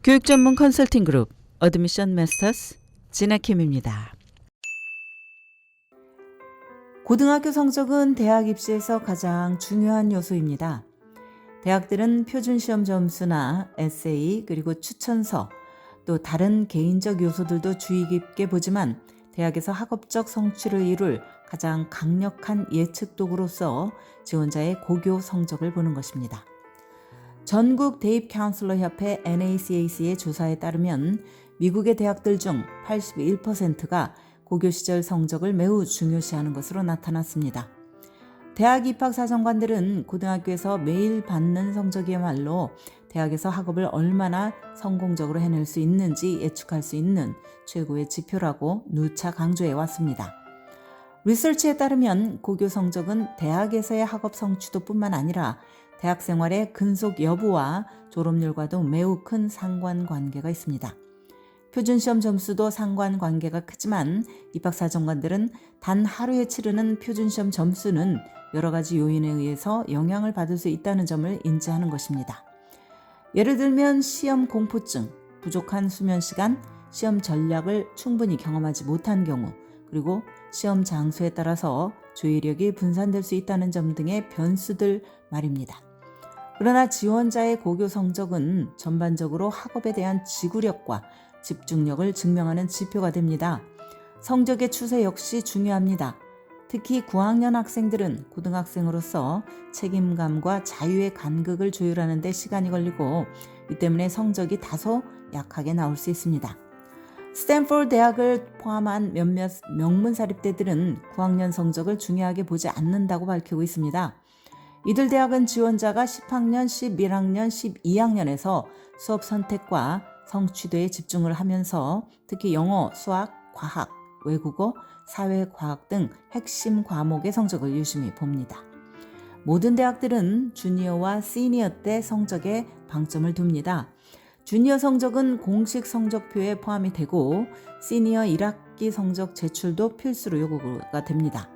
교육 전문 컨설팅 그룹 어드미션 마스터스 진아킴입니다. 고등학교 성적은 대학 입시에서 가장 중요한 요소입니다. 대학들은 표준시험 점수나 에세이 그리고 추천서 또 다른 개인적 요소들도 주의 깊게 보지만 대학에서 학업적 성취를 이룰 가장 강력한 예측 도구로서 지원자의 고교 성적을 보는 것입니다. 전국 대입 카운슬러 협회 NACAC의 조사에 따르면 미국의 대학들 중 81%가 고교 시절 성적을 매우 중요시하는 것으로 나타났습니다. 대학 입학 사정관들은 고등학교에서 매일 받는 성적이야말로 대학에서 학업을 얼마나 성공적으로 해낼 수 있는지 예측할 수 있는 최고의 지표라고 누차 강조해 왔습니다. 리서치에 따르면 고교 성적은 대학에서의 학업 성취도뿐만 아니라 대학 생활의 근속 여부와 졸업률과도 매우 큰 상관관계가 있습니다. 표준시험 점수도 상관관계가 크지만 입학사정관들은 단 하루에 치르는 표준시험 점수는 여러 가지 요인에 의해서 영향을 받을 수 있다는 점을 인지하는 것입니다. 예를 들면 시험 공포증, 부족한 수면 시간, 시험 전략을 충분히 경험하지 못한 경우, 그리고 시험 장소에 따라서 조회력이 분산될 수 있다는 점 등의 변수들 말입니다. 그러나 지원자의 고교 성적은 전반적으로 학업에 대한 지구력과 집중력을 증명하는 지표가 됩니다. 성적의 추세 역시 중요합니다. 특히 9학년 학생들은 고등학생으로서 책임감과 자유의 간극을 조율하는 데 시간이 걸리고 이 때문에 성적이 다소 약하게 나올 수 있습니다. 스탠포드 대학을 포함한 몇몇 명문사립대들은 9학년 성적을 중요하게 보지 않는다고 밝히고 있습니다. 이들 대학은 지원자가 10학년, 11학년, 12학년에서 수업 선택과 성취도에 집중을 하면서 특히 영어, 수학, 과학, 외국어, 사회과학 등 핵심 과목의 성적을 유심히 봅니다. 모든 대학들은 주니어와 시니어 때 성적에 방점을 둡니다. 주니어 성적은 공식 성적표에 포함이 되고 시니어 1학기 성적 제출도 필수로 요구가 됩니다.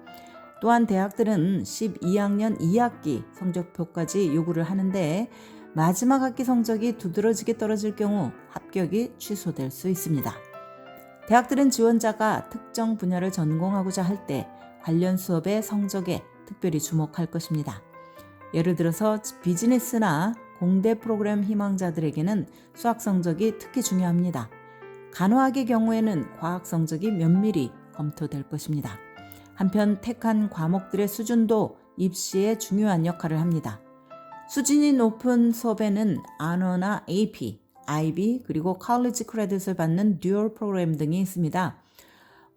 또한 대학들은 12학년 2학기 성적표까지 요구를 하는데 마지막 학기 성적이 두드러지게 떨어질 경우 합격이 취소될 수 있습니다. 대학들은 지원자가 특정 분야를 전공하고자 할 때 관련 수업의 성적에 특별히 주목할 것입니다. 예를 들어서 비즈니스나 공대 프로그램 희망자들에게는 수학 성적이 특히 중요합니다. 간호학의 경우에는 과학 성적이 면밀히 검토될 것입니다. 한편 택한 과목들의 수준도 입시에 중요한 역할을 합니다. 수준이 높은 수업에는 언어나 AP, IB 그리고 컬리지 크레딧을 받는 듀얼 프로그램 등이 있습니다.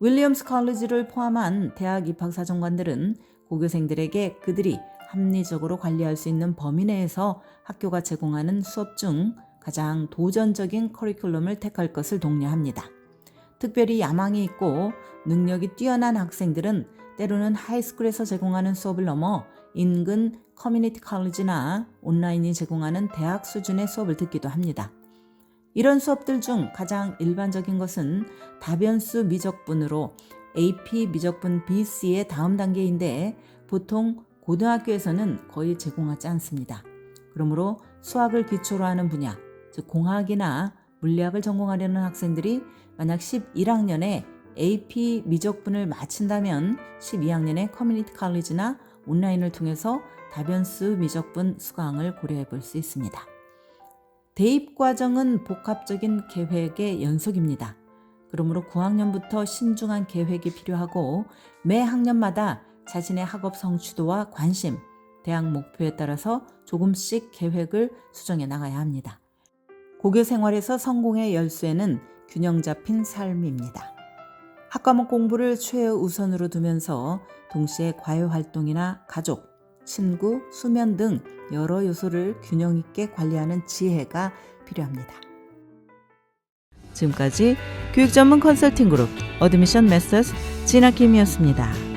윌리엄스 컬리지를 포함한 대학 입학사정관들은 고교생들에게 그들이 합리적으로 관리할 수 있는 범위 내에서 학교가 제공하는 수업 중 가장 도전적인 커리큘럼을 택할 것을 독려합니다. 특별히 야망이 있고 능력이 뛰어난 학생들은 때로는 하이스쿨에서 제공하는 수업을 넘어 인근 커뮤니티 컬리지나 온라인이 제공하는 대학 수준의 수업을 듣기도 합니다. 이런 수업들 중 가장 일반적인 것은 다변수 미적분으로 AP 미적분 BC의 다음 단계인데 보통 고등학교에서는 거의 제공하지 않습니다. 그러므로 수학을 기초로 하는 분야, 즉 공학이나 물리학을 전공하려는 학생들이 만약 11학년에 AP 미적분을 마친다면 12학년에 커뮤니티 컬리지나 온라인을 통해서 다변수 미적분 수강을 고려해 볼 수 있습니다. 대입 과정은 복합적인 계획의 연속입니다. 그러므로 9학년부터 신중한 계획이 필요하고 매 학년마다 자신의 학업 성취도와 관심, 대학 목표에 따라서 조금씩 계획을 수정해 나가야 합니다. 고교 생활에서 성공의 열쇠는 균형 잡힌 삶입니다. 학과목 공부를 최우선으로 두면서 동시에 과외활동이나 가족, 친구, 수면 등 여러 요소를 균형 있게 관리하는 지혜가 필요합니다. 지금까지 교육 전문 컨설팅 그룹 어드미션 마스터스 진아킴이었습니다.